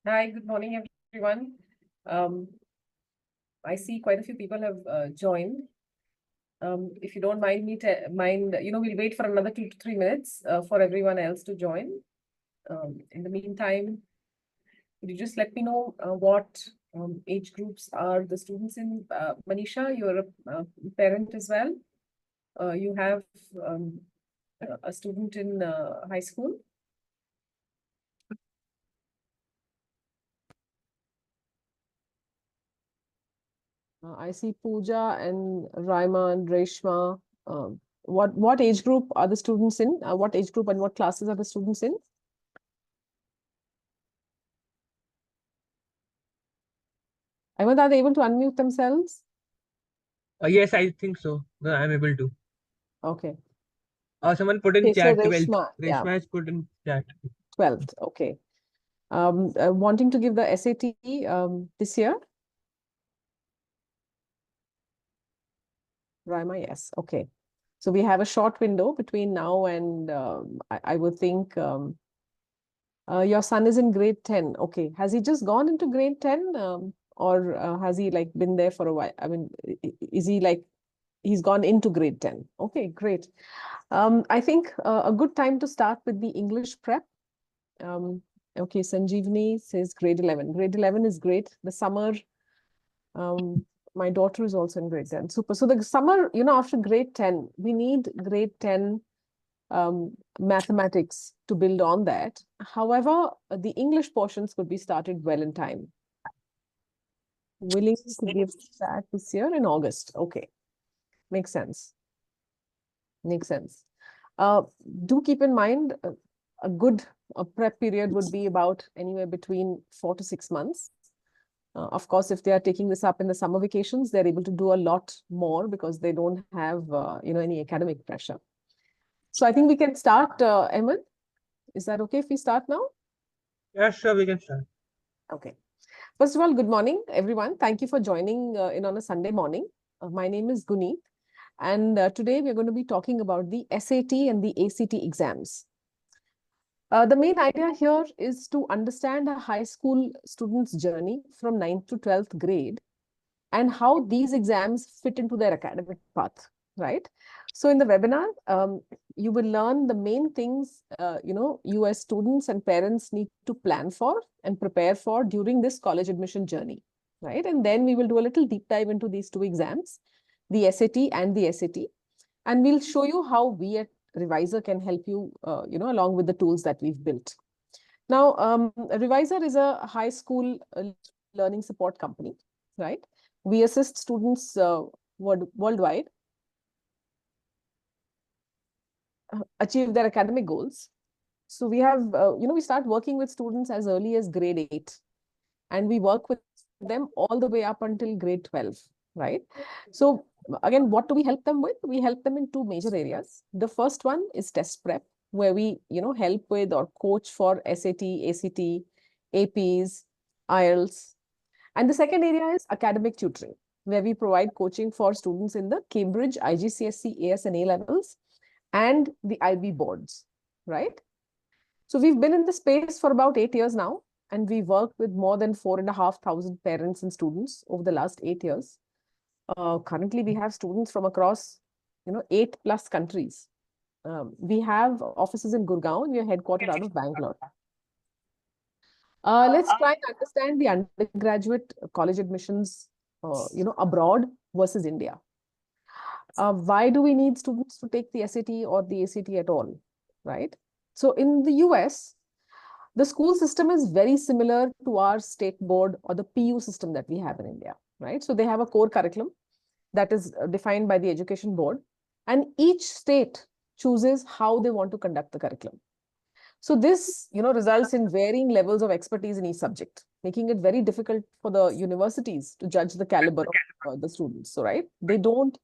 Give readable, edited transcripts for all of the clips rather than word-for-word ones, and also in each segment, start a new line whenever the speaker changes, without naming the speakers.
Hi, good morning, everyone. Um, I see quite a few people have joined. If you don't mind we'll wait for another 2 to 3 minutes for everyone else to join. In the meantime, could you just let me know what age groups are the students in? Manisha, you're a parent as well. You have um, a student in high school. I see Pooja and Raima and Reshma. What age group are the students in? What age group and what classes are the students in? Ahmed, are they able to unmute themselves?
Yes, I think so. No, I'm able to.
Okay.
Someone put in
Okay, so
chat 12th.
Reshma, yeah,
Reshma has put in chat.
12th. Okay. Wanting to give the SAT this year? Raima, yes. Okay. So we have a short window between now and I would think your son is in grade 10. Okay. Has he just gone into grade 10 or has he like been there for a while? I mean, is he like he's gone into grade 10? Okay, great. I think a good time to start with the English prep. Okay, Sanjeevani says grade 11. Grade 11 is great. The summer, my daughter is also in grade 10. Super. So the summer, after grade 10, we need grade 10 mathematics to build on that. However, the English portions could be started well in time. Willing to give that this year in August. Okay, makes sense. Makes sense. Do keep in mind a good prep period would be about anywhere between 4 to 6 months. Of course, if they are taking this up in the summer vacations, they're able to do a lot more because they don't have any academic pressure. So I think we can start, Ahmed. Is that okay if we start now?
Yeah, sure, we can start.
Okay. First of all, good morning, everyone. Thank you for joining in on a Sunday morning. My name is Guneet, and today we're going to be talking about the SAT and the ACT exams. The main idea here is to understand a high school student's journey from 9th to 12th grade and how these exams fit into their academic path, right? So in the webinar, you will learn the main things, you as students and parents need to plan for and prepare for during this college admission journey, right? And then we will do a little deep dive into these two exams, the SAT and the SAT, and we'll show you how we at ReWiser can help you, along with the tools that we've built. Now, ReWiser is a high school learning support company, right? We assist students worldwide achieve their academic goals. So we have, we start working with students as early as grade 8, and we work with them all the way up until grade 12, right? So again, what do we help them with? We help them in two major areas. The first one is test prep, where we, help with or coach for SAT, ACT, APs, IELTS. And the second area is academic tutoring, where we provide coaching for students in the Cambridge, IGCSE, AS, and A levels, and the IB boards, right? So we've been in the space for about 8 years now, and we worked with more than 4,500 parents and students over the last 8 years. Currently, we have students from across, 8+ countries. We have offices in Gurgaon, and we are headquartered out of Bangalore. Let's try and understand the undergraduate college admissions, abroad versus India. Why do we need students to take the SAT or the ACT at all, right? So in the US, the school system is very similar to our state board or the PU system that we have in India, right? So they have a core curriculum that is defined by the education board, and each state chooses how they want to conduct the curriculum. So this, results in varying levels of expertise in each subject, making it very difficult for the universities to judge the caliber of the students. So, right, they don't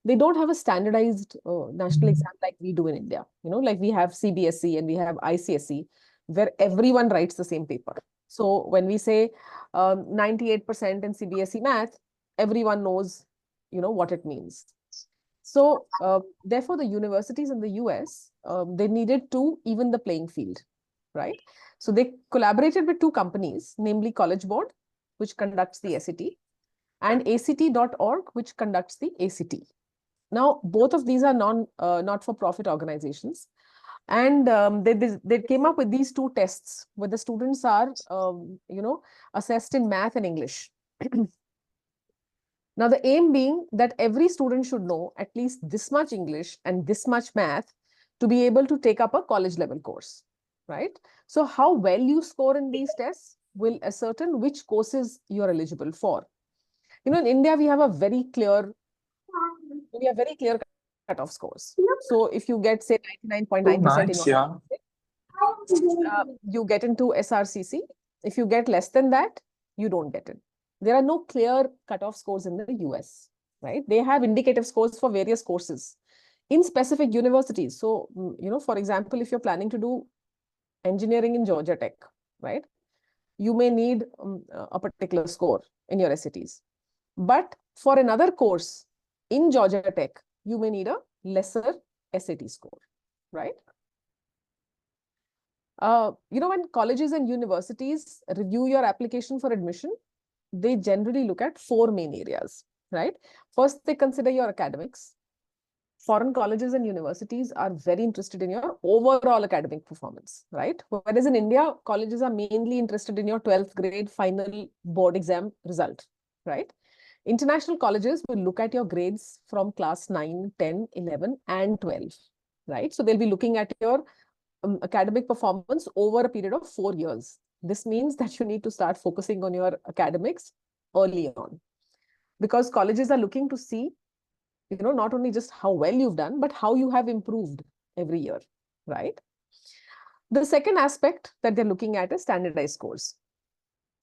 have a standardized national exam like we do in India. Like we have CBSE and we have ICSE, where everyone writes the same paper. So when we say 98% in CBSE math, everyone knows, what it means. So therefore, the universities in the US, they needed to even the playing field, right? So they collaborated with two companies, namely College Board, which conducts the SAT, and ACT.org, which conducts the ACT. Now, both of these are not-for-profit organizations. And they came up with these two tests where the students are, assessed in math and English. Now, the aim being that every student should know at least this much English and this much math to be able to take up a college level course, right? So how well you score in these tests will ascertain which courses you're eligible for. In India, we have very clear cutoff scores. So if you get, say, 99.9% in your you get into SRCC. If you get less than that, you don't get it. There are no clear cutoff scores in the US, right? They have indicative scores for various courses in specific universities. So, for example, if you're planning to do engineering in Georgia Tech, right? You may need a particular score in your SATs. But for another course in Georgia Tech, you may need a lesser SAT score, right? When colleges and universities review your application for admission, they generally look at four main areas, right? First, they consider your academics. Foreign colleges and universities are very interested in your overall academic performance, right? Whereas in India, colleges are mainly interested in your 12th grade final board exam result, right? International colleges will look at your grades from class 9, 10, 11, and 12, right? So they'll be looking at your academic performance over a period of 4 years. This means that you need to start focusing on your academics early on, because colleges are looking to see, not only just how well you've done, but how you have improved every year, right? The second aspect that they're looking at is standardized scores,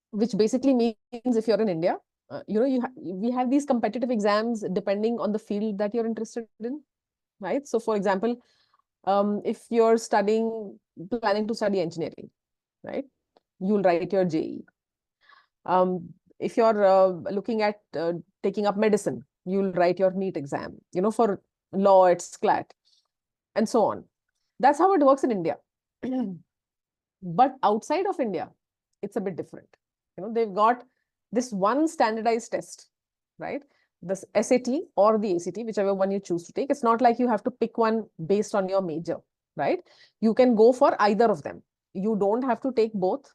which basically means if you're in India, we have these competitive exams depending on the field that you're interested in, right? So for example, if you're planning to study engineering, right? You'll write your JEE. If you're looking at taking up medicine, you'll write your NEET exam. For law, it's CLAT, and so on. That's how it works in India. But outside of India, it's a bit different. They've got this one standardized test, right? The SAT or the ACT, whichever one you choose to take. It's not like you have to pick one based on your major, right? You can go for either of them. You don't have to take both.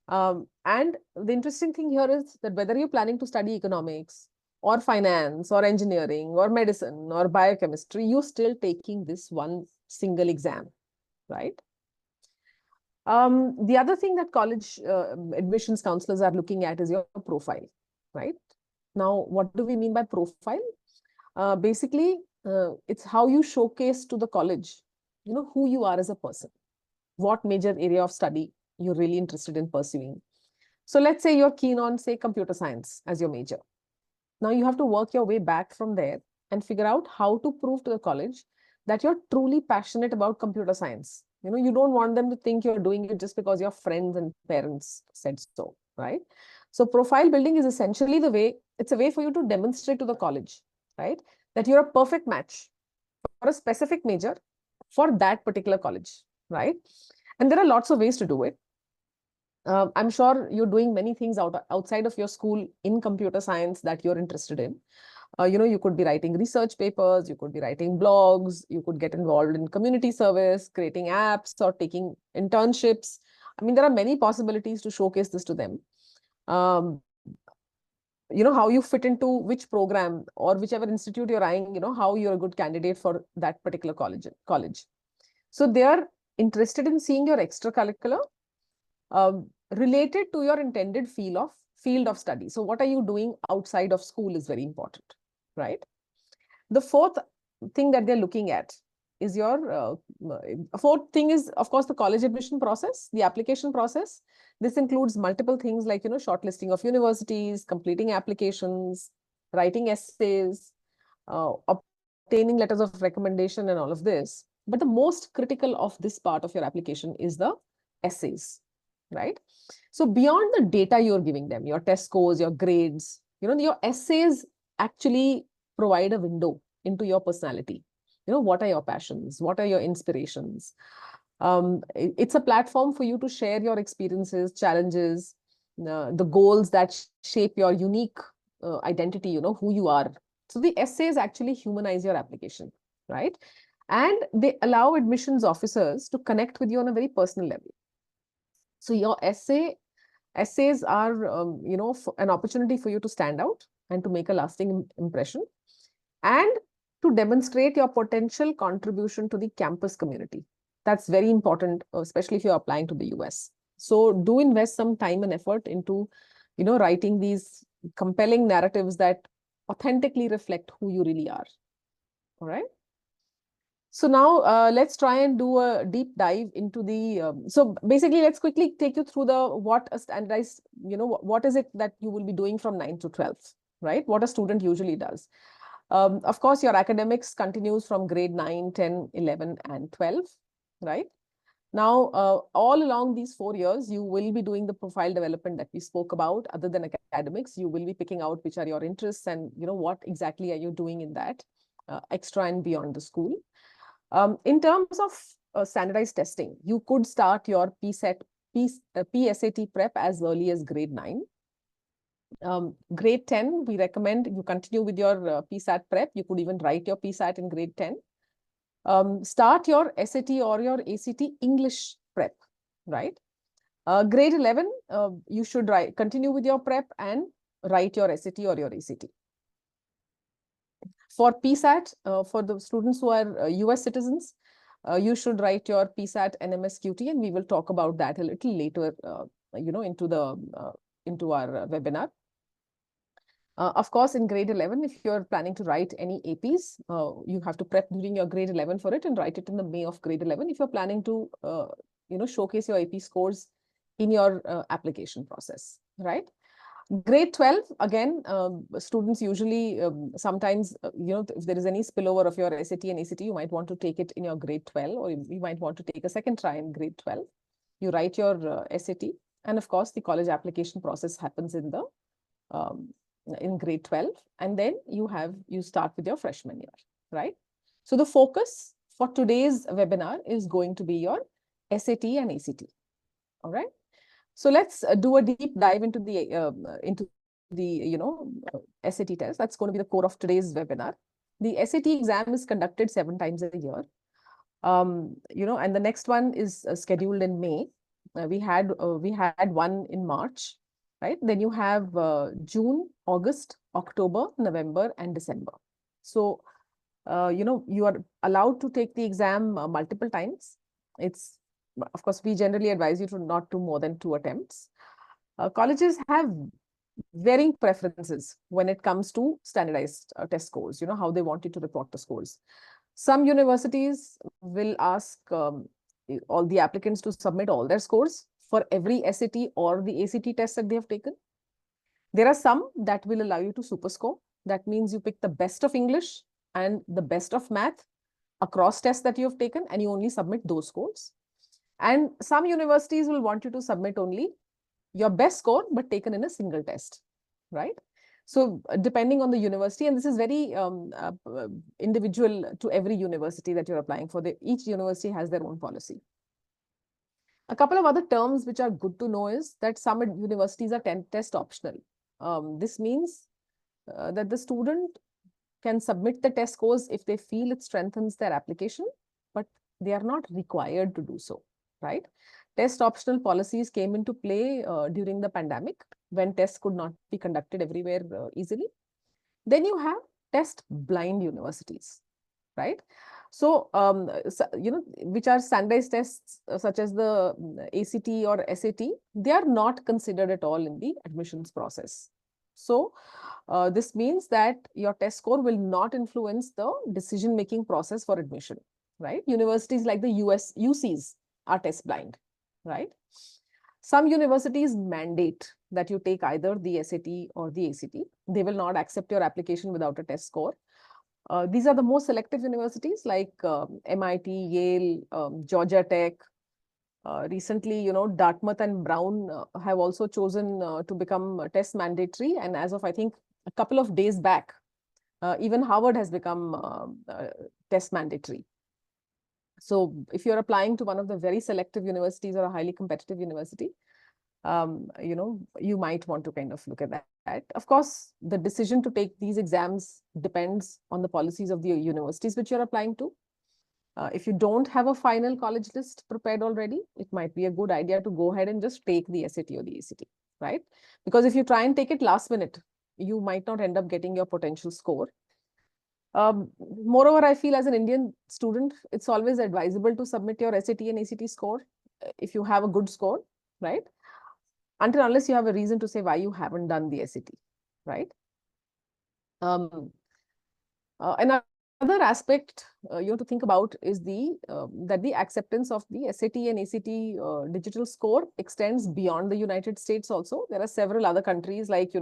And the interesting thing here is that whether you're planning to study economics or finance or engineering or medicine or biochemistry, you're still taking this one single exam, right? The other thing that college admissions counselors are looking at is your profile, right? Now, what do we mean by profile? Basically, it's how you showcase to the college, who you are as a person, what major area of study you're really interested in pursuing. So let's say you're keen on, say, computer science as your major. Now you have to work your way back from there and figure out how to prove to the college that you're truly passionate about computer science. You don't want them to think you're doing it just because your friends and parents said so, right? So profile building is essentially it's a way for you to demonstrate to the college, right, that you're a perfect match for a specific major for that particular college, right? And there are lots of ways to do it. I'm sure you're doing many things outside of your school in computer science that you're interested in. You could be writing research papers, you could be writing blogs, you could get involved in community service, creating apps or taking internships. I mean, there are many possibilities to showcase this to them. How you fit into which program or whichever institute you're eyeing, how you're a good candidate for that particular college. So they are interested in seeing your extracurricular related to your intended field of study. So what are you doing outside of school is very important, right? The fourth thing that they're looking at is fourth thing is, of course, the college admission process, the application process. This includes multiple things like, shortlisting of universities, completing applications, writing essays, obtaining letters of recommendation and all of this. But the most critical of this part of your application is the essays, right? So beyond the data you're giving them, your test scores, your grades, your essays actually provide a window into your personality. What are your passions? What are your inspirations? It's a platform for you to share your experiences, challenges, the goals that shape your unique identity, you know, who you are. So the essays actually humanize your application, right? And they allow admissions officers to connect with you on a very personal level. So your essays are, you know, an opportunity for you to stand out and to make a lasting impression and to demonstrate your potential contribution to the campus community. That's very important, especially if you're applying to the US. So do invest some time and effort into, you know, writing these compelling narratives that authentically reflect who you really are. All right. So now let's try and do a deep dive into the, so basically let's quickly take you through the, what a standardized, you know, what is it that you will be doing from 9 to 12, right? What a student usually does. Of course, your academics continues from grade 9, 10, 11, and 12, right? Now, all along these 4 years, you will be doing the profile development that we spoke about. Other than academics, you will be picking out which are your interests and, you know, what exactly are you doing in that extra and beyond the school. In terms of standardized testing, you could start your PSAT prep as early as grade 9. Grade 10, we recommend you continue with your PSAT prep. You could even write your PSAT in grade 10. Start your SAT or your ACT English prep, right? Grade 11, you should continue with your prep and write your SAT or your ACT. For PSAT, for the students who are US citizens, you should write your PSAT NMSQT, and we will talk about that a little later, you know, into our webinar. Of course, in grade 11, if you're planning to write any APs, you have to prep during your grade 11 for it and write it in the May of grade 11 if you're planning to, you know, showcase your AP scores in your application process, right? Grade 12, again, students usually sometimes, you know, if there is any spillover of your SAT and ACT, you might want to take it in your grade 12, or you might want to take a second try in grade 12. You write your SAT, and of course, the college application process happens in grade 12, and then you start with your freshman year, right? So the focus for today's webinar is going to be your SAT and ACT, all right? So let's do a deep dive into the you know, SAT test. That's going to be the core of today's webinar. The SAT exam is conducted 7 times a year. You know, and the next one is scheduled in May. We had one in March, right? Then you have June, August, October, November, and December. So, you know, you are allowed to take the exam multiple times. It's, of course, we generally advise you to not do more than 2 attempts. Colleges have varying preferences when it comes to standardized test scores, you know, how they want you to report the scores. Some universities will ask all the applicants to submit all their scores for every SAT or the ACT test that they have taken. There are some that will allow you to superscore. That means you pick the best of English and the best of math across tests that you have taken, and you only submit those scores. And some universities will want you to submit only your best score, but taken in a single test, right? So depending on the university, and this is very individual to every university that you're applying for, each university has their own policy. A couple of other terms which are good to know is that some universities are test optional. This means that the student can submit the test scores if they feel it strengthens their application, but they are not required to do so, right? Test optional policies came into play during the pandemic when tests could not be conducted everywhere easily. Then you have test blind universities, right? So, you know, which are standardized tests such as the ACT or SAT, they are not considered at all in the admissions process. So, this means that your test score will not influence the decision-making process for admission, right? Universities like the UCs are test blind, right? Some universities mandate that you take either the SAT or the ACT. They will not accept your application without a test score. These are the most selective universities like MIT, Yale, Georgia Tech. Recently, you know, Dartmouth and Brown have also chosen to become test mandatory. And as of, I think, a couple of days back, even Harvard has become test mandatory. So if you're applying to one of the very selective universities or a highly competitive university, you might want to kind of look at that. Of course, the decision to take these exams depends on the policies of the universities which you're applying to. If you don't have a final college list prepared already, it might be a good idea to go ahead and just take the SAT or the ACT, right? Because if you try and take it last minute, you might not end up getting your potential score. Moreover, I feel as an Indian student, it's always advisable to submit your SAT and ACT score if you have a good score, right? Until unless you have a reason to say why you haven't done the SAT, right? Another aspect to think about is that the acceptance of the SAT and ACT digital score extends beyond the United States also. There are several other countries like,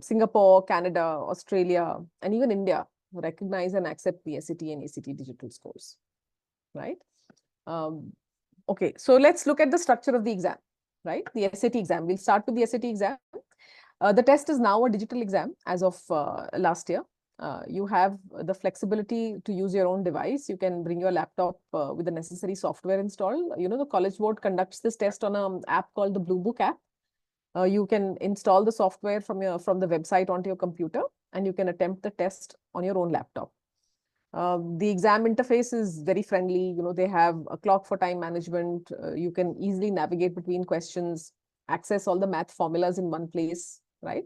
Singapore, Canada, Australia, and even India recognize and accept the SAT and ACT digital scores, right? Okay, so let's look at the structure of the exam, right? The SAT exam. We'll start with the SAT exam. The test is now a digital exam as of last year. You have the flexibility to use your own device. You can bring your laptop with the necessary software installed. The College Board conducts this test on an app called the Blue Book app. You can install the software from the website onto your computer, and you can attempt the test on your own laptop. The exam interface is very friendly. They have a clock for time management. You can easily navigate between questions, access all the math formulas in one place, right?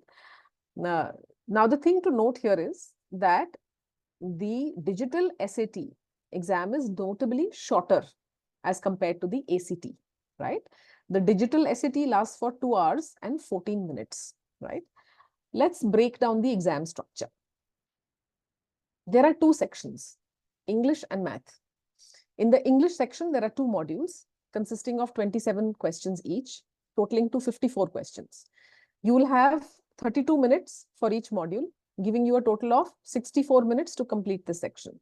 Now the thing to note here is that the digital SAT exam is notably shorter as compared to the ACT, right? The digital SAT lasts for 2 hours and 14 minutes, right? Let's break down the exam structure. There are 2 sections, English and Math. In the English section, there are 2 modules consisting of 27 questions each, totaling to 54 questions. You will have 32 minutes for each module, giving you a total of 64 minutes to complete this section,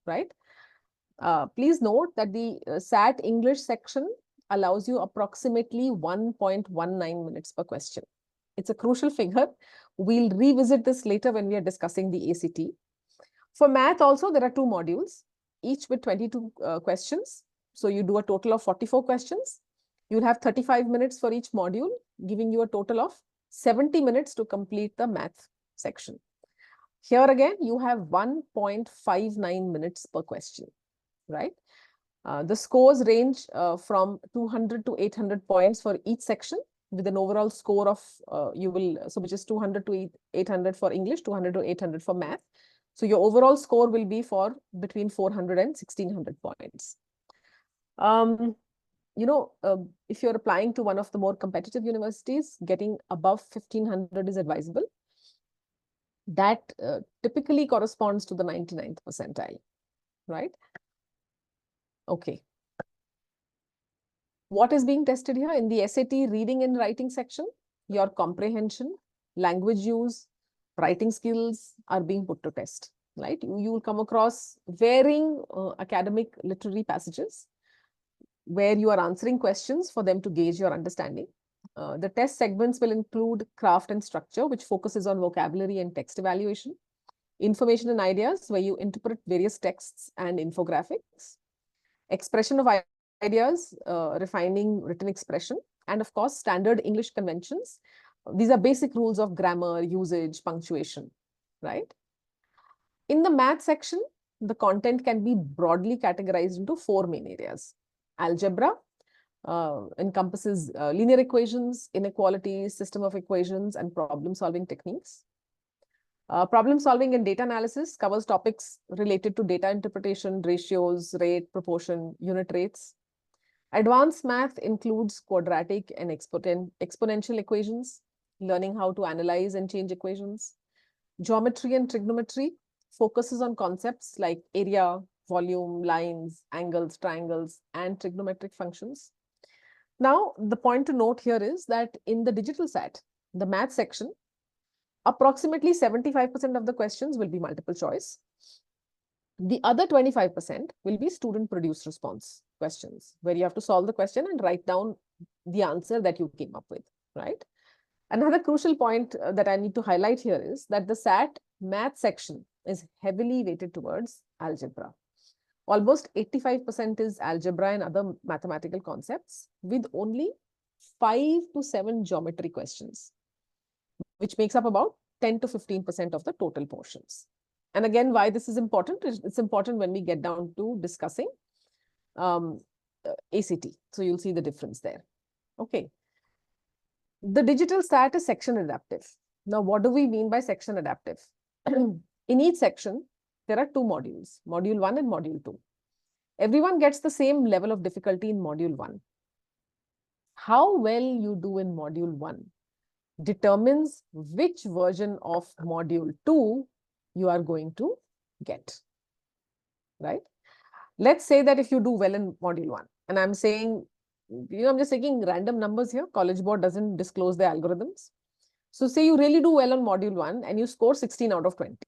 right? Please note that the SAT English section allows you approximately 1.19 minutes per question. It's a crucial figure. We'll revisit this later when we are discussing the ACT. For math also, there are 2 modules, each with 22 questions. So you do a total of 44 questions. You'll have 35 minutes for each module, giving you a total of 70 minutes to complete the math section. Here again, you have 1.59 minutes per question, right? The scores range from 200 to 800 points for each section, with an overall score of, which is 200 to 800 for English, 200 to 800 for math. So your overall score will be for between 400 and 1600 points. If you're applying to one of the more competitive universities, getting above 1500 is advisable. That typically corresponds to the 99th percentile, right? Okay. What is being tested here? In the SAT reading and writing section, your comprehension, language use, writing skills are being put to test, right? You will come across varying academic literary passages where you are answering questions for them to gauge your understanding. The test segments will include craft and structure, which focuses on vocabulary and text evaluation, information and ideas, where you interpret various texts and infographics, expression of ideas, refining written expression, and of course, standard English conventions. These are basic rules of grammar, usage, punctuation, right? In the math section, the content can be broadly categorized into 4 main areas. Algebra encompasses linear equations, inequalities, system of equations, and problem-solving techniques. Problem-solving and data analysis covers topics related to data interpretation, ratios, rate, proportion, unit rates. Advanced math includes quadratic and exponential equations, learning how to analyze and change equations. Geometry and trigonometry focuses on concepts like area, volume, lines, angles, triangles, and trigonometric functions. Now, the point to note here is that in the digital SAT, the math section, approximately 75% of the questions will be multiple choice. The other 25% will be student-produced response questions, where you have to solve the question and write down the answer that you came up with, right? Another crucial point that I need to highlight here is that the SAT math section is heavily weighted towards algebra. Almost 85% is algebra and other mathematical concepts, with only 5 to 7 geometry questions, which makes up about 10 to 15% of the total portions. And again, why this is important? It's important when we get down to discussing ACT. So you'll see the difference there. Okay. The digital SAT is section adaptive. Now, what do we mean by section adaptive? In each section, there are 2 modules, module 1 and module 2. Everyone gets the same level of difficulty in module 1. How well you do in module 1 determines which version of module 2 you are going to get, right? Let's say that if you do well in module 1, and I'm saying, I'm just taking random numbers here. College Board doesn't disclose the algorithms. So say you really do well on module 1 and you score 16 out of 20.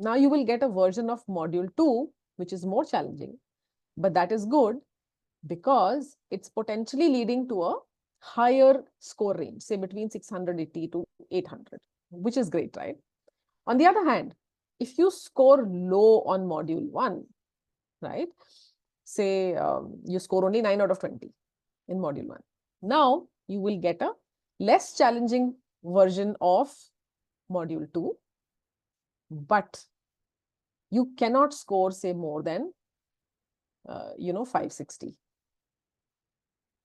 Now you will get a version of module 2, which is more challenging, but that is good because it's potentially leading to a higher score range, say between 680 to 800, which is great, right? On the other hand, if you score low on module 1, right? Say you score only 9 out of 20 in module 1. Now you will get a less challenging version of module 2, but you cannot score, say, more than 560.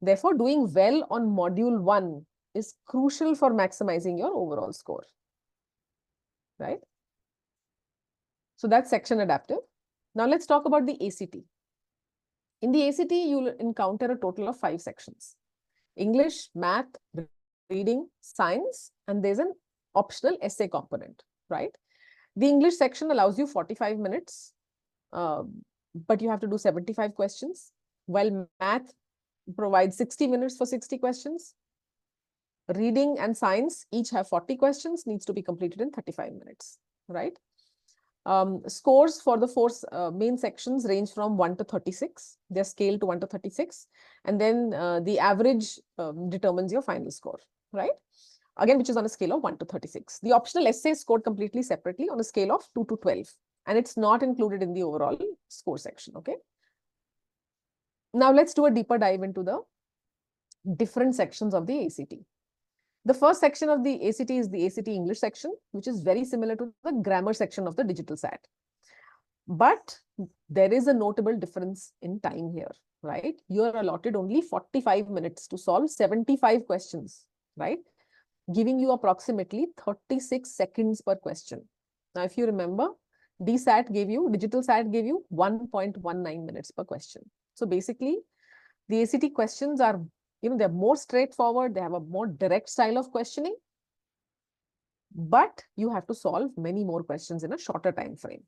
Therefore, doing well on module 1 is crucial for maximizing your overall score, right? So that's section adaptive. Now let's talk about the ACT. In the ACT, you'll encounter a total of 5 sections: English, math, reading, science, and there's an optional essay component, right? The English section allows you 45 minutes, but you have to do 75 questions, while math provides 60 minutes for 60 questions. Reading and science each have 40 questions, needs to be completed in 35 minutes, right? Scores for the 4 main sections range from 1 to 36. They're scaled to 1 to 36. And then the average determines your final score, right? Again, which is on a scale of 1 to 36. The optional essay is scored completely separately on a scale of 2 to 12. And it's not included in the overall score section, okay? Now let's do a deeper dive into the different sections of the ACT. The first section of the ACT is the ACT English section, which is very similar to the grammar section of the digital SAT. But there is a notable difference in time here, right? You are allotted only 45 minutes to solve 75 questions, right? Giving you approximately 36 seconds per question. Now, if you remember, digital SAT gave you 1.19 minutes per question. So basically, the ACT questions are, they're more straightforward. They have a more direct style of questioning, but you have to solve many more questions in a shorter time frame.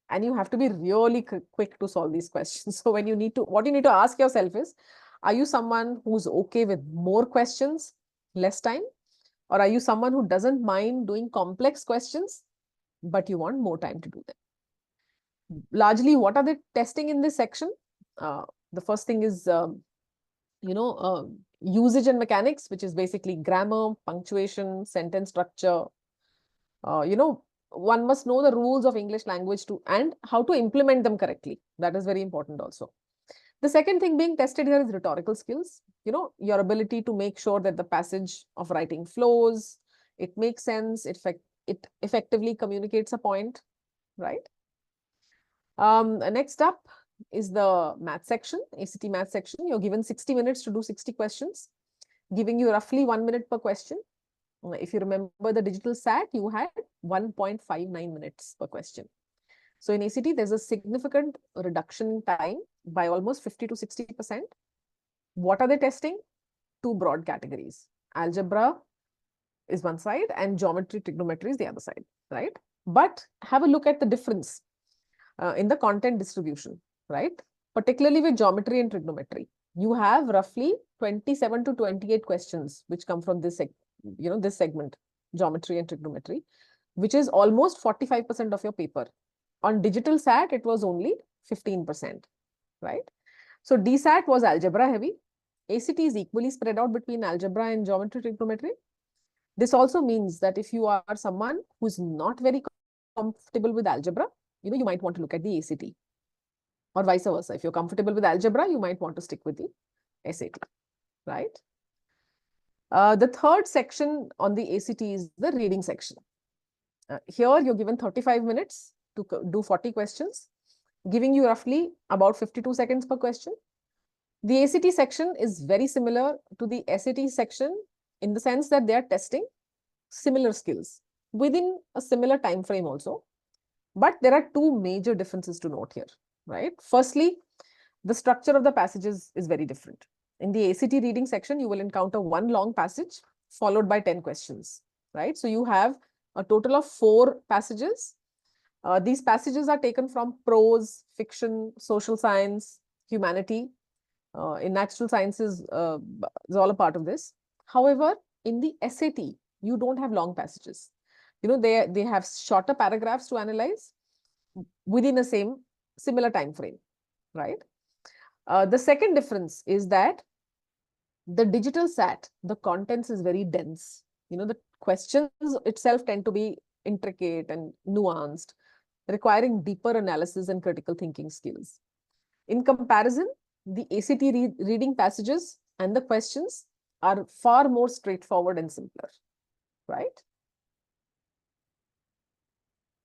And you have to be really quick to solve these questions. So what you need to ask yourself is, are you someone who's okay with more questions, less time? Or are you someone who doesn't mind doing complex questions, but you want more time to do them? Largely, what are they testing in this section? The first thing is, usage and mechanics, which is basically grammar, punctuation, sentence structure. One must know the rules of English language and how to implement them correctly. That is very important also. The second thing being tested here is rhetorical skills. Your ability to make sure that the passage of writing flows, it makes sense, it effectively communicates a point, right? Next up is the math section, ACT math section. You're given 60 minutes to do 60 questions, giving you roughly 1 minute per question. If you remember the digital SAT, you had 1.59 minutes per question. So in ACT, there's a significant reduction in time by almost 50 to 60%. What are they testing? 2 broad categories. Algebra is one side and geometry, trigonometry is the other side, right? But have a look at the difference in the content distribution, right? Particularly with geometry and trigonometry. You have roughly 27 to 28 questions which come from this segment, geometry and trigonometry, which is almost 45% of your paper. On digital SAT, it was only 15%, right? So DSAT was algebra heavy. ACT is equally spread out between algebra and geometry, trigonometry. This also means that if you are someone who's not very comfortable with algebra, you might want to look at the ACT. or vice versa. If you're comfortable with algebra, you might want to stick with the SAT, right? The third section on the ACT is the reading section. Here you're given 35 minutes to do 40 questions, giving you roughly about 52 seconds per question. The ACT section is very similar to the SAT section in the sense that they are testing similar skills within a similar time frame also. But there are two major differences to note here, right? Firstly, the structure of the passages is very different. In the ACT reading section, you will encounter one long passage followed by 10 questions, right? So you have a total of 4 passages. These passages are taken from prose, fiction, social science, humanity. In natural sciences is all a part of this. However, in the SAT, you don't have long passages. You know, they have shorter paragraphs to analyze within a similar time frame, right? The second difference is that the digital SAT, the contents is very dense. You know, the questions itself tend to be intricate and nuanced, requiring deeper analysis and critical thinking skills. In comparison, the ACT reading passages and the questions are far more straightforward and simpler, right?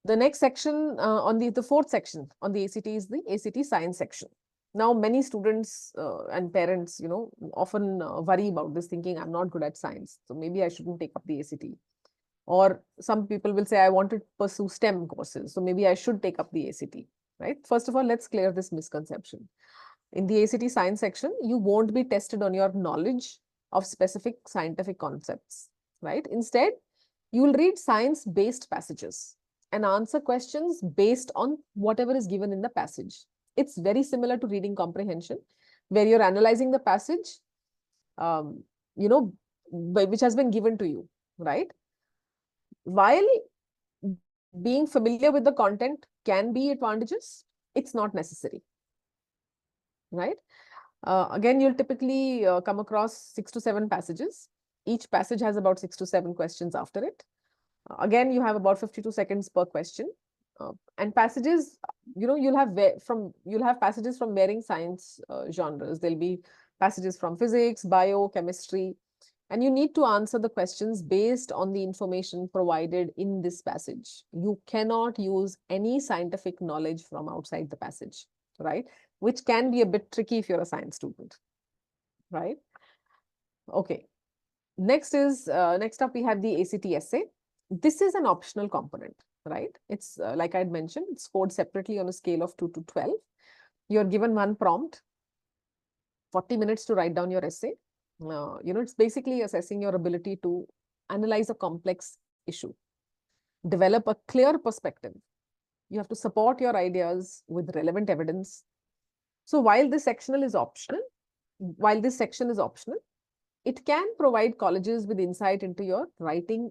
The next section on the fourth section on the ACT is the ACT science section. Now, many students and parents, you know, often worry about this, thinking I'm not good at science, so maybe I shouldn't take up the ACT. Or some people will say, I want to pursue STEM courses, so maybe I should take up the ACT, right? First of all, let's clear this misconception. In the ACT science section, you won't be tested on your knowledge of specific scientific concepts, right? Instead, you will read science-based passages and answer questions based on whatever is given in the passage. It's very similar to reading comprehension, where you're analyzing the passage, you know, which has been given to you, right? While being familiar with the content can be advantageous, it's not necessary, right? Again, you'll typically come across 6 to 7 passages. Each passage has about 6 to 7 questions after it. Again, you have about 52 seconds per question. And passages, you know, you'll have passages from varying science genres. There'll be passages from physics, bio, chemistry, and you need to answer the questions based on the information provided in this passage. You cannot use any scientific knowledge from outside the passage, right? Which can be a bit tricky if you're a science student, right? Okay. Next up we have the ACT essay. This is an optional component, right? It's like I'd mentioned, it's scored separately on a scale of 2 to 12. You're given one prompt, 40 minutes to write down your essay. You know, it's basically assessing your ability to analyze a complex issue, develop a clear perspective. You have to support your ideas with relevant evidence. So while this section is optional, it can provide colleges with insight into your writing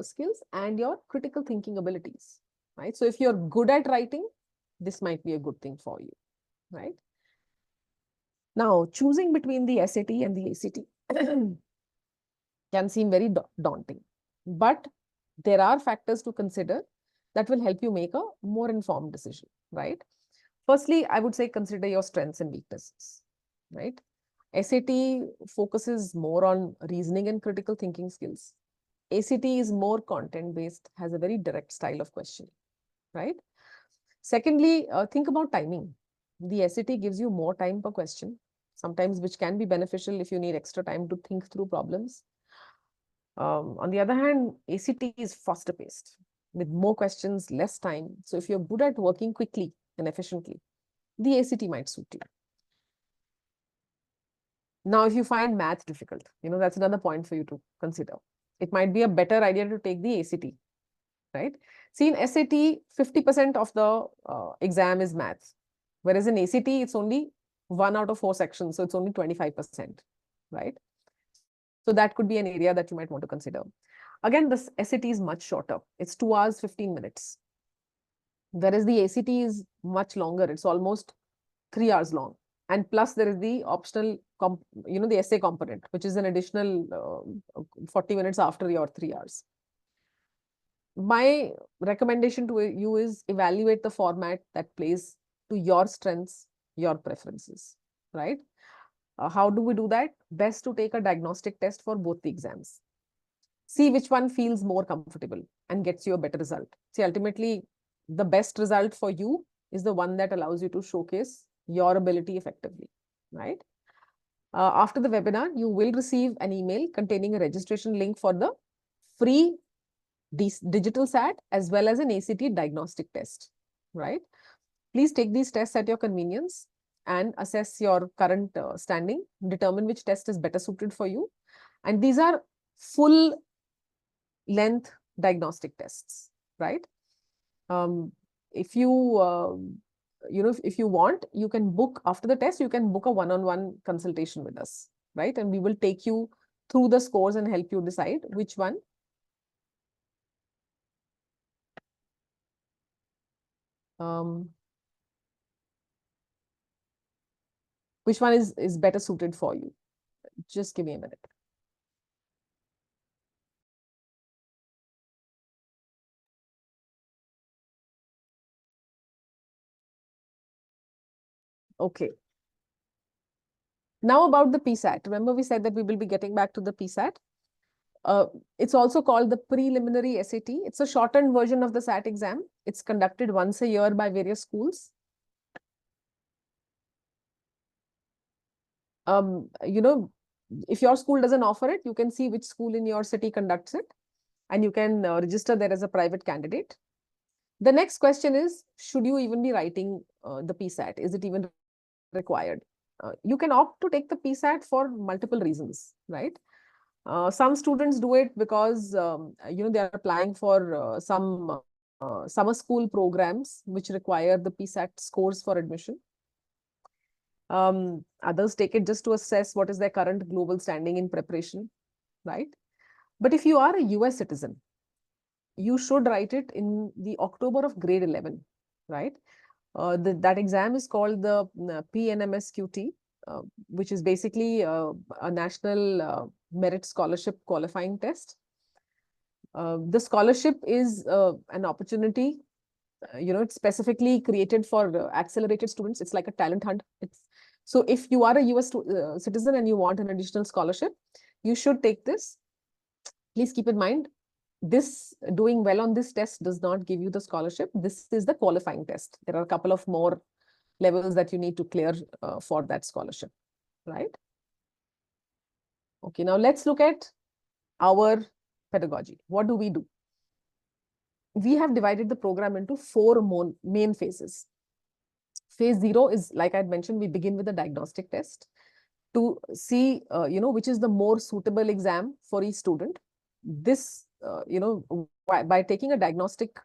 skills and your critical thinking abilities, right? So if you're good at writing, this might be a good thing for you, right? Now, choosing between the SAT and the ACT can seem very daunting, but there are factors to consider that will help you make a more informed decision, right? Firstly, I would say consider your strengths and weaknesses, right? SAT focuses more on reasoning and critical thinking skills. ACT is more content-based, has a very direct style of questioning, right? Secondly, think about timing. The SAT gives you more time per question, sometimes which can be beneficial if you need extra time to think through problems. On the other hand, ACT is faster paced with more questions, less time. So if you're good at working quickly and efficiently, the ACT might suit you. Now, if you find math difficult, you know, that's another point for you to consider. It might be a better idea to take the ACT, right? See, in SAT, 50% of the exam is maths, whereas in ACT, it's only 1 out of 4 sections, so it's only 25%, right? So that could be an area that you might want to consider. Again, this SAT is much shorter. It's 2 hours, 15 minutes. Whereas the ACT is much longer. It's almost 3 hours long. And plus there is the optional, you know, the essay component, which is an additional 40 minutes after your 3 hours. My recommendation to you is evaluate the format that plays to your strengths your preferences, right? How do we do that? Best to take a diagnostic test for both the exams. See which one feels more comfortable and gets you a better result. See, ultimately, the best result for you is the one that allows you to showcase your ability effectively, right? After the webinar, you will receive an email containing a registration link for the free digital SAT as well as an ACT diagnostic test, right? Please take these tests at your convenience and assess your current standing, determine which test is better suited for you. And these are full length diagnostic tests, right? If you, if you want, you can book after the test, you can book a one-on-one consultation with us, right? And we will take you through the scores and help you decide which one is better suited for you. Just give me a minute. Okay. Now about the PSAT. Remember we said that we will be getting back to the PSAT. It's also called the preliminary SAT. It's a shortened version of the SAT exam. It's conducted once a year by various schools. If your school doesn't offer it, you can see which school in your city conducts it, and you can register there as a private candidate. The next question is, should you even be writing the PSAT? Is it even required? You can opt to take the PSAT for multiple reasons, right? Some students do it because they are applying for some summer school programs which require the PSAT scores for admission. Others take it just to assess what is their current global standing in preparation, right? But if you are a US citizen, you should write it in the October of grade 11, right? That exam is called the PNMSQT, which is basically a national merit scholarship qualifying test. The scholarship is an opportunity, it's specifically created for accelerated students. It's like a talent hunt. So if you are a US citizen and you want an additional scholarship, you should take this. Please keep in mind, this doing well on this test does not give you the scholarship. This is the qualifying test. There are a couple of more levels that you need to clear for that scholarship, right? Okay, now let's look at our pedagogy. What do? We have divided the program into 4 main phases. Phase 0 is, like I had mentioned, we begin with a diagnostic test to see, which is the more suitable exam for each student. This, by taking a diagnostic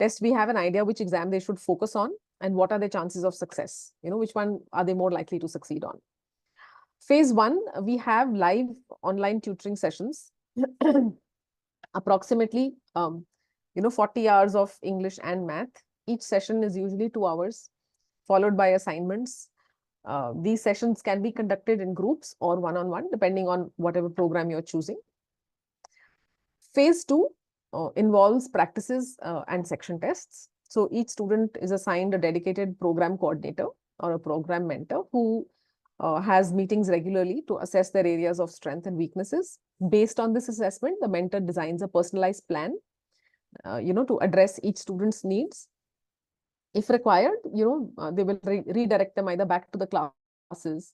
test, we have an idea which exam they should focus on and what are their chances of success. Which one are they more likely to succeed on. Phase 1, we have live online tutoring sessions, approximately 40 hours of English and math. Each session is usually 2 hours, followed by assignments. These sessions can be conducted in groups or one-on-one, depending on whatever program you're choosing. Phase 2 involves practices and section tests. So each student is assigned a dedicated program coordinator or a program mentor who has meetings regularly to assess their areas of strength and weaknesses. Based on this assessment, the mentor designs a personalized plan, to address each student's needs. If required, they will redirect them either back to the classes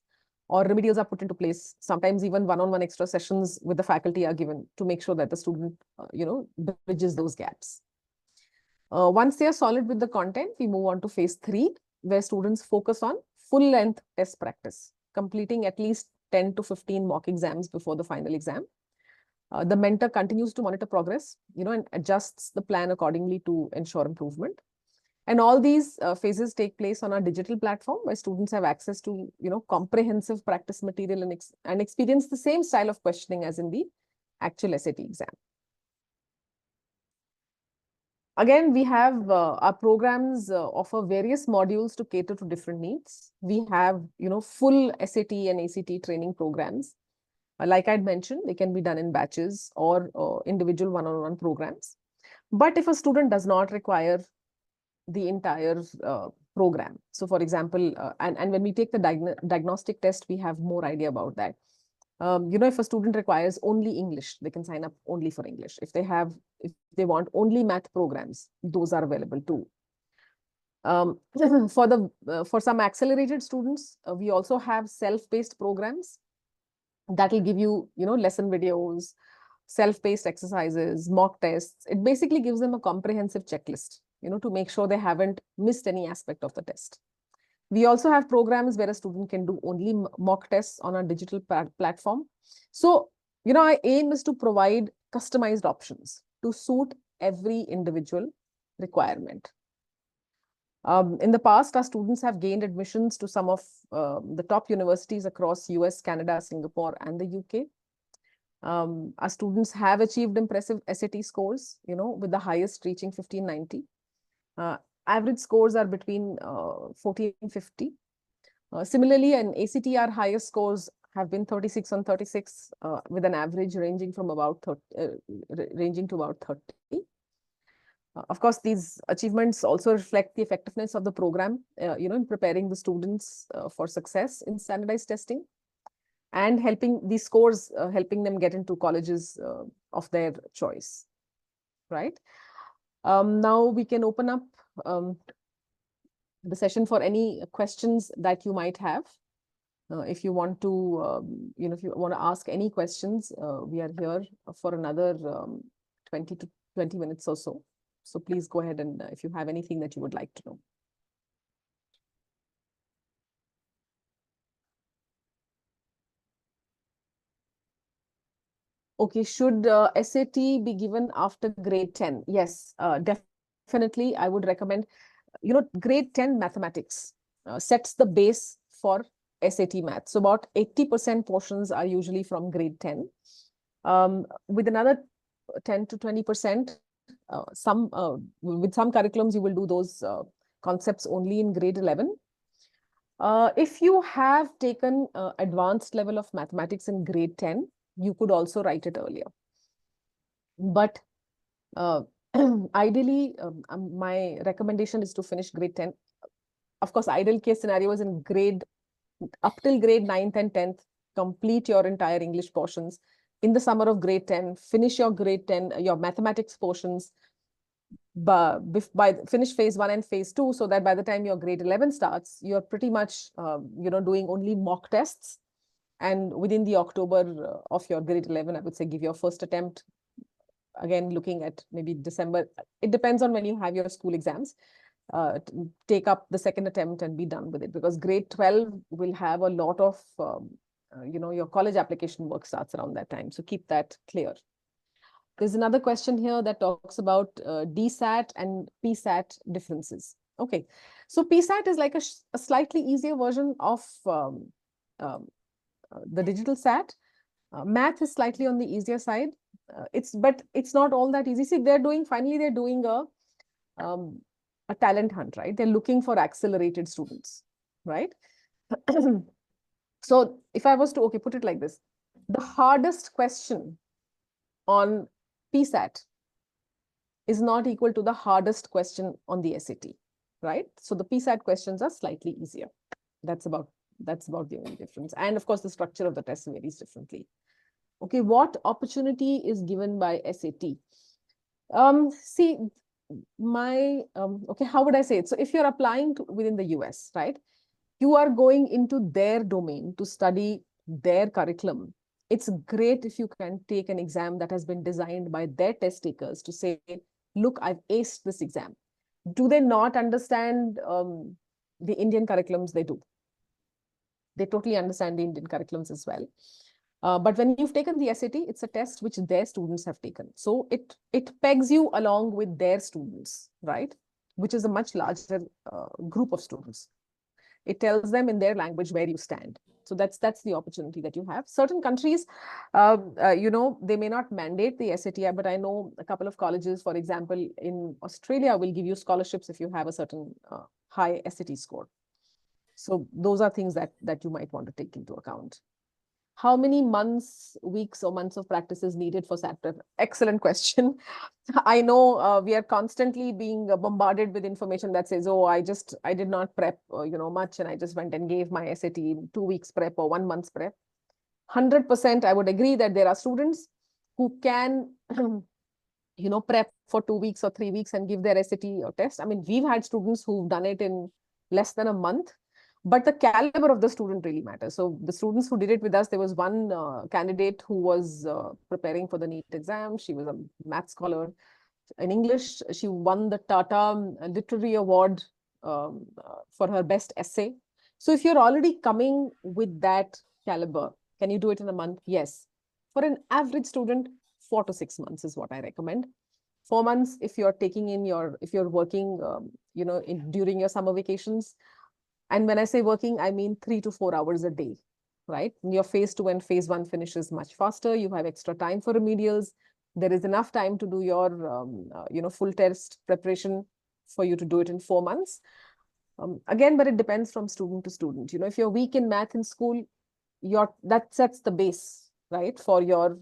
or remedials are put into place. Sometimes even one-on-one extra sessions with the faculty are given to make sure that the student, bridges those gaps. Once they are solid with the content, we move on to phase 3, where students focus on full-length test practice, completing at least 10 to 15 mock exams before the final exam. The mentor continues to monitor progress, and adjusts the plan accordingly to ensure improvement. And all these phases take place on our digital platform where students have access to, comprehensive practice material and experience the same style of questioning as in the actual SAT exam. Again, we have our programs offer various modules to cater to different needs. We have, full SAT and ACT training programs. Like I'd mentioned, they can be done in batches or individual one-on-one programs. But if a student does not require the entire program. So for example, and when we take the diagnostic test, we have more idea about that. If a student requires only English, they can sign up only for English. If they want only math programs, those are available too. For some accelerated students, we also have self-paced programs that will give you, lesson videos, self-paced exercises, mock tests. It basically gives them a comprehensive checklist, to make sure they haven't missed any aspect of the test. We also have programs where a student can do only mock tests on a digital platform. So, our aim is to provide customized options to suit every individual requirement. In the past, our students have gained admissions to some of the top universities across US, Canada, Singapore, and the UK. Our students have achieved impressive SAT scores, with the highest reaching 1590. Average scores are between 40 and 50. Similarly, in ACT, our highest scores have been 36 on 36, with an average ranging to about 30. Of course, these achievements also reflect the effectiveness of the program, in preparing the students for success in standardized testing, and helping these scores, helping them get into colleges of their choice, right? Now we can open up the session for any questions that you might have. If you want to, if you want to ask any questions, we are here for another 20 to 20 minutes or so. So please go ahead and if you have anything that you would like to know. Okay, should SAT be given after grade 10? Yes, definitely. I would recommend, grade 10 mathematics sets the base for SAT math. So about 80% portions are usually from grade 10. With another 10 to 20%, with some curriculums, you will do those concepts only in grade 11. If you have taken advanced level of mathematics in grade 10, you could also write it earlier. But ideally, my recommendation is to finish grade 10. Of course, ideal case scenario is in up till grade 9th and 10th, complete your entire English portions. In the summer of grade 10, finish your grade 10, your mathematics portions, by finish phase 1 and phase 2, so that by the time your grade 11 starts, you're pretty much, doing only mock tests. And within the October of your grade 11, I would say give your first attempt. Again, looking at maybe December. It depends on when you have your school exams. Take up the second attempt and be done with it, because grade 12 will have a lot of, your college application work starts around that time. So keep that clear. There's another question here that talks about DSAT and PSAT differences. Okay, so PSAT is like a slightly easier version of the digital SAT. Math is slightly on the easier side. But it's not all that easy. See, they're doing a talent hunt, right? They're looking for accelerated students, right? So if I was to, put it like this, the hardest question on PSAT is not equal to the hardest question on the SAT, right? So the PSAT questions are slightly easier. That's about the only difference. And of course, the structure of the test varies differently. Okay, what opportunity is given by SAT? See, how would I say it? So if you're applying within the US, right, you are going into their domain to study their curriculum. It's great if you can take an exam that has been designed by their test takers to say, look, I've aced this exam. Do they not understand the Indian curriculums? They do. They totally understand the Indian curriculums as well. But when you've taken the SAT, it's a test which their students have taken. So it pegs you along with their students, right? Which is a much larger group of students. It tells them in their language where you stand. So that's the opportunity that you have. Certain countries, they may not mandate the SAT, but I know a couple of colleges, for example, in Australia, will give you scholarships if you have a certain high SAT score. So those are things that you might want to take into account. How many months, weeks, or months of practice is needed for SAT prep? Excellent question. I know we are constantly being bombarded with information that says, oh, I did not prep, much, and I just went and gave my SAT in 2 weeks prep or 1 month's prep. 100%, I would agree that there are students who can, prep for 2 weeks or 3 weeks and give their SAT or test. I mean, we've had students who've done it in less than a month. But the caliber of the student really matters. So the students who did it with us, there was one candidate who was preparing for the NEET exam. She was a math scholar. In English, she won the Tata Literary Award for her best essay. So if you're already coming with that caliber, can you do it in a month? Yes. For an average student, 4 to 6 months is what I recommend. 4 months if you're if you're working, during your summer vacations. And when I say working, I mean 3 to 4 hours a day, right? Your phase 2 and phase 1 finishes much faster. You have extra time for remedials. There is enough time to do your, full test preparation for you to do it in 4 months. Again, but it depends from student to student. If you're weak in math in school, that sets the base, right, for your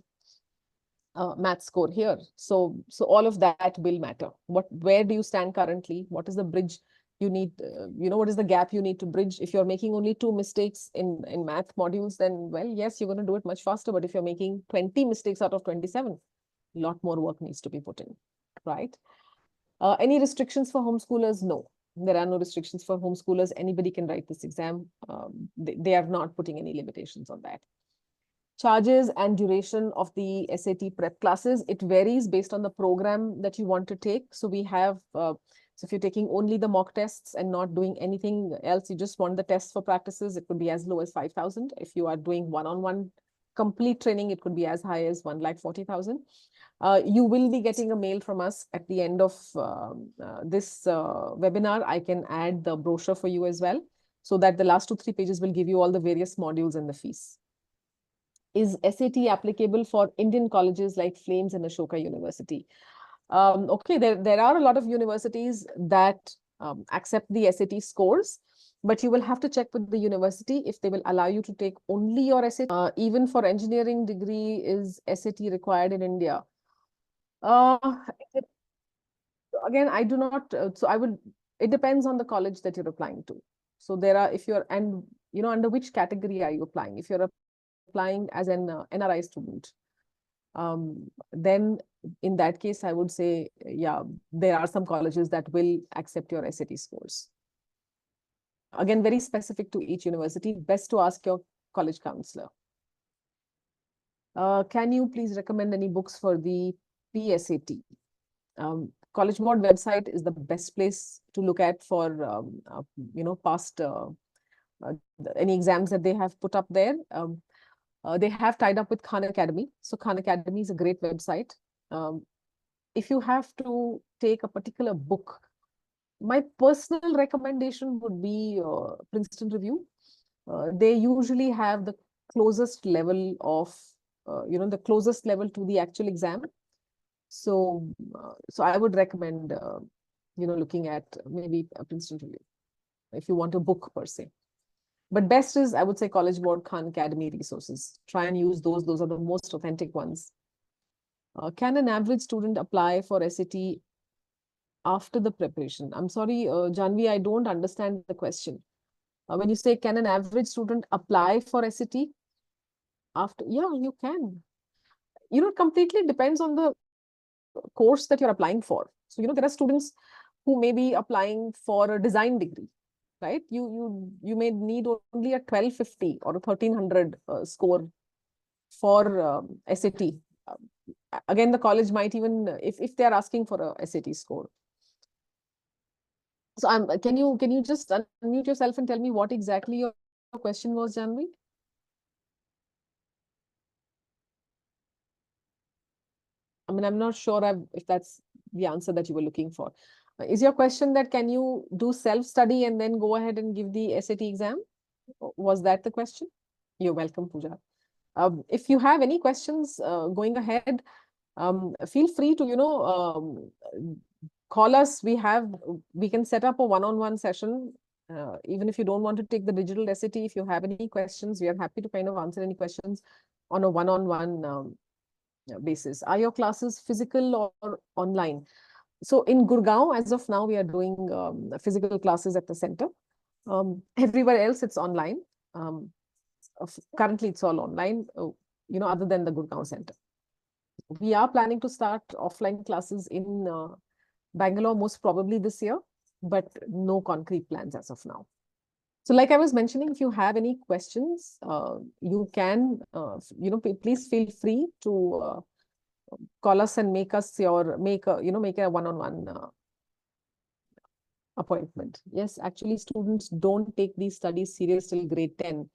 math score here. So all of that will matter. Where do you stand currently? What is the bridge you need? What is the gap you need to bridge? If you're making only 2 mistakes in math modules, then, well, yes, you're going to do it much faster. But if you're making 20 mistakes out of 27, a lot more work needs to be put in, right? Any restrictions for homeschoolers? No, there are no restrictions for homeschoolers. Anybody can write this exam. They are not putting any limitations on that. Charges and duration of the SAT prep classes, it varies based on the program that you want to take. So we have, so if you're taking only the mock tests and not doing anything else, you just want the tests for practices, it could be as low as 5,000. If you are doing one-on-one complete training, it could be as high as 1,40,000. You will be getting a mail from us at the end of this webinar. I can add the brochure for you as well, so that the last 2-3 pages will give you all the various modules and the fees. Is SAT applicable for Indian colleges like Flames and Ashoka University? Okay, there are a lot of universities that accept the SAT scores, but you will have to check with the university if they will allow you to take only your SAT. Even for engineering degree, is SAT required in India? Again, I do not, it depends on the college that you're applying to. So there are, under which category are you applying? If you're applying as an NRI student, then in that case, I would say, yeah, there are some colleges that will accept your SAT scores. Again, very specific to each university, best to ask your college counselor. Can you please recommend any books for the PSAT? College Board website is the best place to look at for, past any exams that they have put up there. They have tied up with Khan Academy. So Khan Academy is a great website. If you have to take a particular book, my personal recommendation would be Princeton Review. They usually have the closest level of, the closest level to the actual exam. So I would recommend, looking at maybe a Princeton Review if you want a book per se. But best is, I would say, College Board, Khan Academy resources. Try and use those. Those are the most authentic ones. Can an average student apply for SAT after the preparation? I'm sorry, Janvi, I don't understand the question. When you say, can an average student apply for SAT after? Yeah, you can. It completely depends on the course that you're applying for. So, there are students who may be applying for a design degree, right? You may need only a 1250 or a 1300 score for SAT. Again, the college might even, if they're asking for a SAT score. So can you just unmute yourself and tell me what exactly your question was, Janvi? I mean, I'm not sure if that's the answer that you were looking for. Is your question that can you do self-study and then go ahead and give the SAT exam? Was that the question? You're welcome, Pooja. If you have any questions going ahead, feel free to, call us. We can set up a one-on-one session Even if you don't want to take the digital SAT, if you have any questions, we are happy to kind of answer any questions on a one-on-one basis. Are your classes physical or online? So in Gurgaon, as of now, we are doing physical classes at the center. Everywhere else, it's online. Currently, it's all online, other than the Gurgaon center. We are planning to start offline classes in Bangalore most probably this year, but no concrete plans as of now. So like I was mentioning, if you have any questions, you can, please feel free to call us and make a one-on-one appointment. Yes, actually, students don't take these studies serious till grade 10.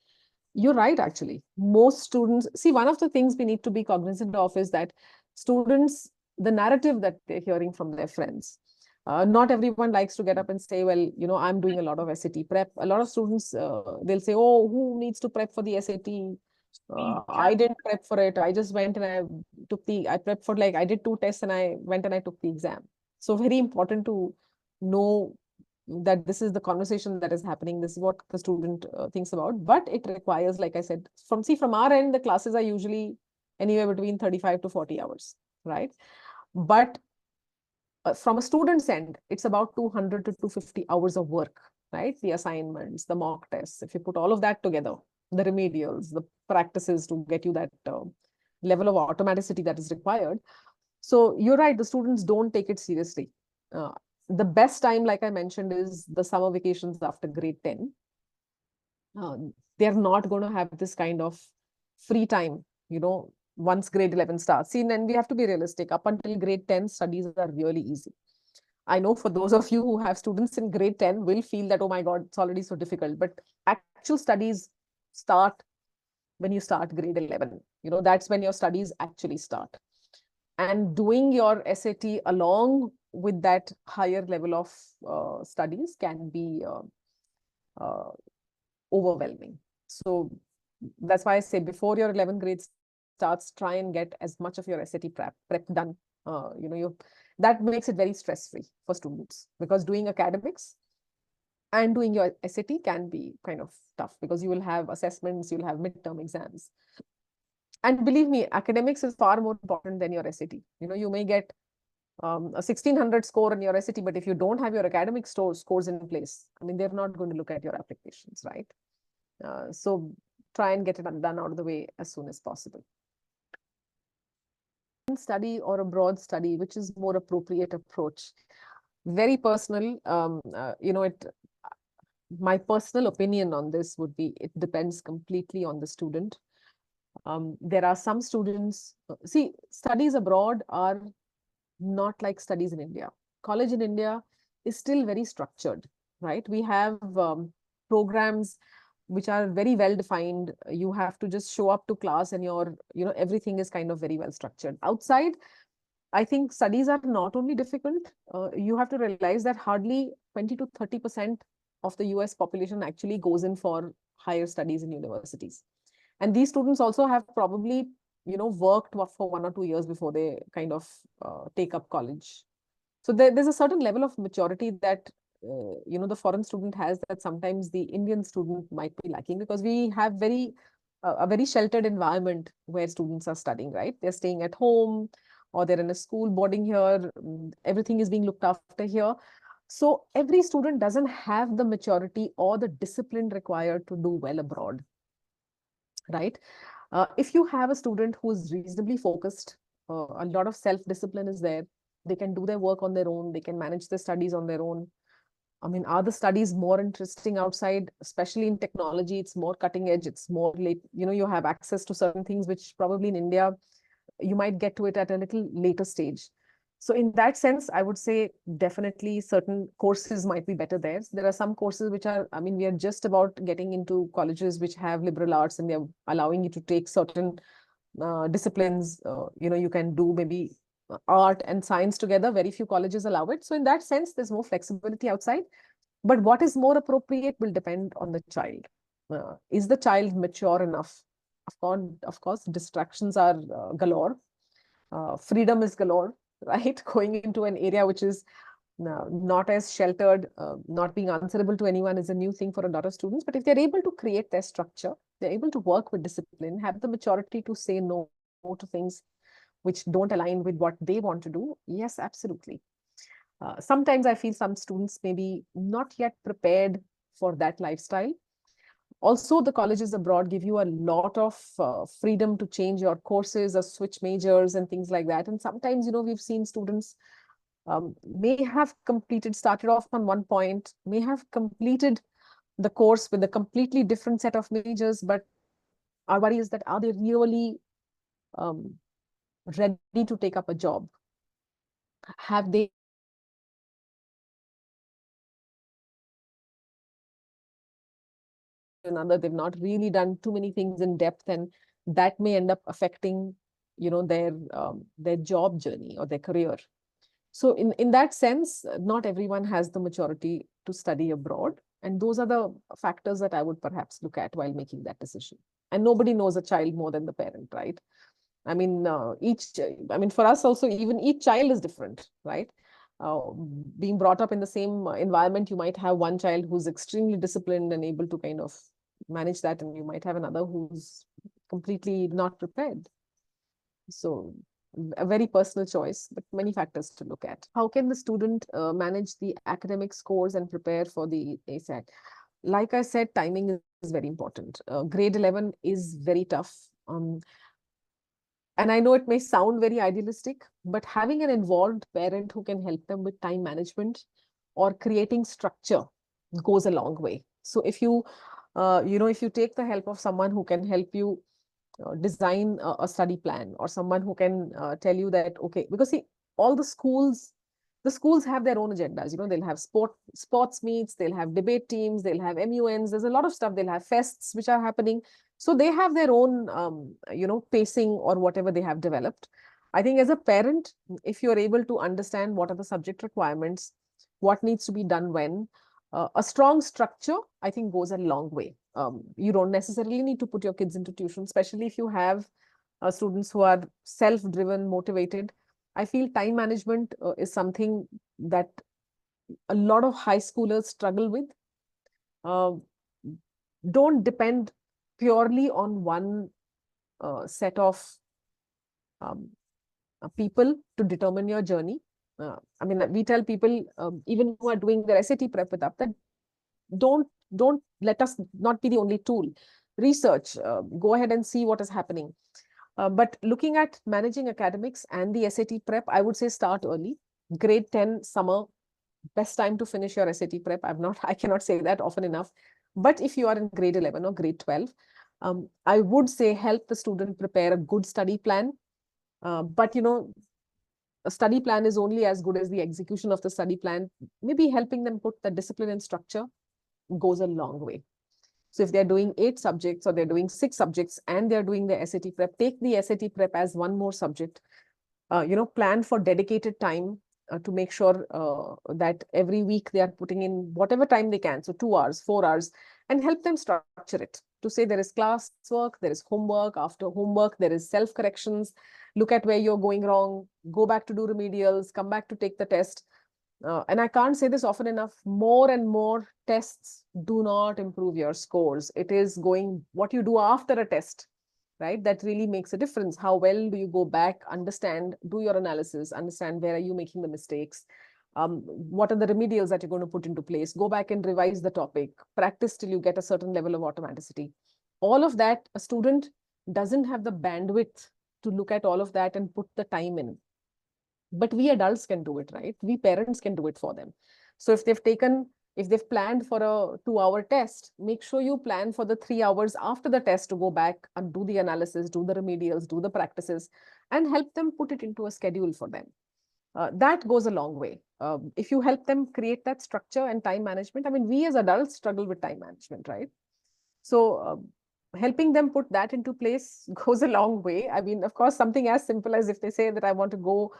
You're right, actually. Most students, see, one of the things we need to be cognizant of is that students, the narrative that they're hearing from their friends, not everyone likes to get up and say, well, I'm doing a lot of SAT prep. A lot of students, they'll say, oh, who needs to prep for the SAT? I didn't prep for it. I just went and I prepped for I did 2 tests and I went and I took the exam. So very important to know that this is the conversation that is happening. This is what the student thinks about, but it requires, like I said, from our end, the classes are usually anywhere between 35 to 40 hours, right? But from a student's end, it's about 200 to 250 hours of work, right? The assignments, the mock tests, if you put all of that together, the remedials, the practices to get you that level of automaticity that is required. So you're right, the students don't take it seriously. The best time, like I mentioned, is the summer vacations after grade 10. They're not going to have this kind of free time, once grade 11 starts. See, and we have to be realistic. Up until grade 10, studies are really easy. I know for those of you who have students in grade 10 will feel that, oh my God, it's already so difficult. But actual studies start when you start grade 11. That's when your studies actually start. And doing your SAT along with that higher level of studies can be overwhelming. So that's why I say before your 11th grade starts, try and get as much of your SAT prep done. That makes it very stress-free for students, because doing academics and doing your SAT can be kind of tough, because you will have assessments, you'll have midterm exams. And believe me, academics is far more important than your SAT. You may get a 1600 score on your SAT, but if you don't have your academic scores in place, I mean, they're not going to look at your applications, right? So try and get it done out of the way as soon as possible. Study or abroad study, which is more appropriate approach? Very personal. My personal opinion on this would be, it depends completely on the student. There are some students, see, studies abroad are not like studies in India. College in India is still very structured, right? We have programs which are very well defined. You have to just show up to class and everything is kind of very well structured. Outside, I think studies are not only difficult, you have to realize that hardly 20 to 30% of the US population actually goes in for higher studies in universities. And these students also have probably, worked for 1 or 2 years before they kind of take up college. So there's a certain level of maturity that, the foreign student has that sometimes the Indian student might be lacking, because we have a very sheltered environment where students are studying, right? They're staying at home or they're in a school boarding here. Everything is being looked after here. So every student doesn't have the maturity or the discipline required to do well abroad, right? If you have a student who's reasonably focused, a lot of self-discipline is there, they can do their work on their own, they can manage their studies on their own. I mean, are the studies more interesting outside, especially in technology? It's more cutting edge, it's more late, you have access to certain things which probably in India, you might get to it at a little later stage. So in that sense, I would say definitely certain courses might be better there. There are some courses which are, I mean, we are just about getting into colleges which have liberal arts and they're allowing you to take certain disciplines. You can do maybe art and science together. Very few colleges allow it. So in that sense, there's more flexibility outside. But what is more appropriate will depend on the child. Is the child mature enough? Of course, distractions are galore. Freedom is galore, right? Going into an area which is Now, not as sheltered, not being answerable to anyone is a new thing for a lot of students. But if they're able to create their structure, they're able to work with discipline, have the maturity to say no to things which don't align with what they want to do, yes, absolutely. Sometimes I feel some students may be not yet prepared for that lifestyle. Also, the colleges abroad give you a lot of freedom to change your courses or switch majors and things like that. And sometimes, we've seen students may have started off on one point, may have completed the course with a completely different set of majors, but our worry is that are they really um, ready to take up a job? Have they another? They've not really done too many things in depth, and that may end up affecting, their job journey or their career. So in that sense, not everyone has the maturity to study abroad. And those are the factors that I would perhaps look at while making that decision. And nobody knows a child more than the parent, right? I mean, for us also, even each child is different, right? Being brought up in the same environment, you might have one child who's extremely disciplined and able to kind of manage that, and you might have another who's completely not prepared. So a very personal choice, but many factors to look at. How can the student manage the academic scores and prepare for the ASAT? Like I said, timing is very important. Grade 11 is very tough. And I know it may sound very idealistic, but having an involved parent who can help them with time management or creating structure goes a long way. So if you take the help of someone who can help you design a study plan, or someone who can tell you that, okay, because see, all the schools have their own agendas. They'll have sports meets, they'll have debate teams, they'll have MUNs, there's a lot of stuff, they'll have fests which are happening. So they have their own pacing or whatever they have developed. I think as a parent, if you're able to understand what are the subject requirements, what needs to be done when, a strong structure, I think, goes a long way. You don't necessarily need to put your kids into tuition, especially if you have students who are self-driven, motivated. I feel time management is something that a lot of high schoolers struggle with. Don't depend purely on one set of um, people to determine your journey. We tell people, even who are doing their SAT prep with us, that don't let us not be the only tool. Research, go ahead and see what is happening. But looking at managing academics and the SAT prep, I would say start early. Grade 10 summer, best time to finish your SAT prep. I cannot say that often enough. But if you are in grade 11 or grade 12, I would say help the student prepare a good study plan. But a study plan is only as good as the execution of the study plan. Maybe helping them put the discipline and structure goes a long way. So if they're doing 8 subjects or they're doing 6 subjects and they're doing the SAT prep, take the SAT prep as one more subject. Plan for dedicated time to make sure that every week they are putting in whatever time they can. So 2 hours, 4 hours, and help them structure it. To say there is class work, there is homework, after homework, there is self-corrections. Look at where you're going wrong, go back to do remedials, come back to take the test. And I can't say this often enough, more and more tests do not improve your scores. It is what you do after a test, right? That really makes a difference. How well do you go back, understand, do your analysis, understand where are you making the mistakes? What are the remedials that you're going to put into place? Go back and revise the topic, practice till you get a certain level of automaticity. All of that, a student doesn't have the bandwidth to look at all of that and put the time in. But we adults can do it, right? We parents can do it for them. So if they've planned for a 2-hour test, make sure you plan for the 3 hours after the test to go back and do the analysis, do the remedials, do the practices, and help them put it into a schedule for them. That goes a long way. If you help them create that structure and time management, we as adults struggle with time management, right? So helping them put that into place goes a long way. Of course, something as simple as if they say that I want to go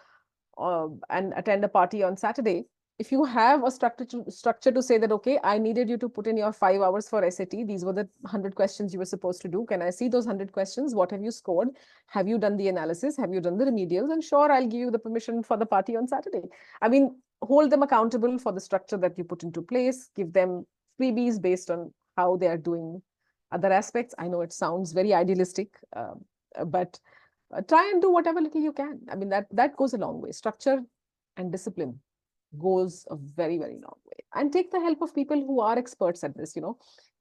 and attend a party on Saturday, if you have a structure to say that, okay, I needed you to put in your 5 hours for SAT. These were the 100 questions you were supposed to do. Can I see those 100 questions? What have you scored? Have you done the analysis? Have you done the remedials? And sure, I'll give you the permission for the party on Saturday. I mean, hold them accountable for the structure that you put into place. Give them freebies based on how they are doing other aspects. I know it sounds very idealistic, but try and do whatever little you can. I mean, that goes a long way. Structure and discipline goes a very, very long way. And take the help of people who are experts at this.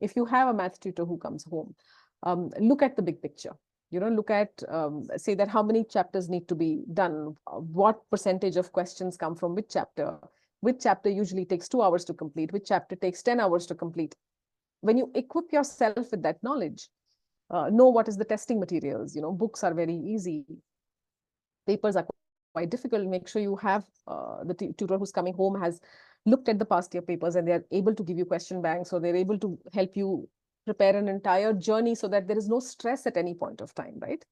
If you have a math tutor who comes home, look at the big picture. Look at, say that how many chapters need to be done, what percentage of questions come from which chapter usually takes 2 hours to complete, which chapter takes 10 hours to complete. When you equip yourself with that knowledge, know what is the testing materials. Books are very easy. Papers are quite difficult. Make sure you have the tutor who's coming home has looked at the past year papers, and they're able to give you question banks, or they're able to help you prepare an entire journey so that there is no stress at any point of time, right?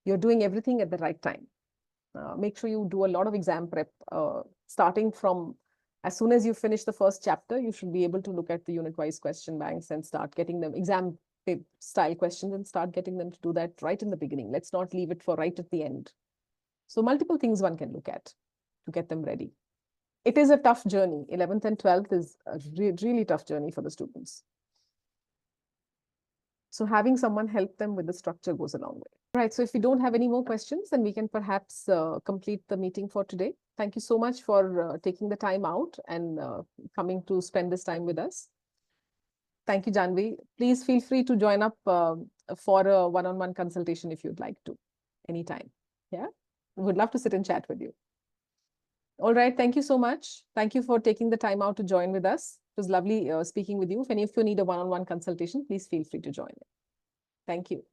You're doing everything at the right time. Make sure you do a lot of exam prep, starting from as soon as you finish the first chapter. You should be able to look at the unit-wise question banks and start getting them exam style questions and start getting them to do that right in the beginning. Let's not leave it for right at the end. So multiple things one can look at to get them ready. It is a tough journey. 11th and 12th is a really tough journey for the students. So having someone help them with the structure goes a long way. Right. So if we don't have any more questions, then we can perhaps complete the meeting for today. Thank you so much for taking the time out and coming to spend this time with us. Thank you, Janvi. Please feel free to join up for a one-on-one consultation if you'd like to, anytime. Yeah. Would love to sit and chat with you. All right. Thank you so much. Thank you for taking the time out to join with us. It was lovely speaking with you. If any of you need a one-on-one consultation, please feel free to join. Thank you.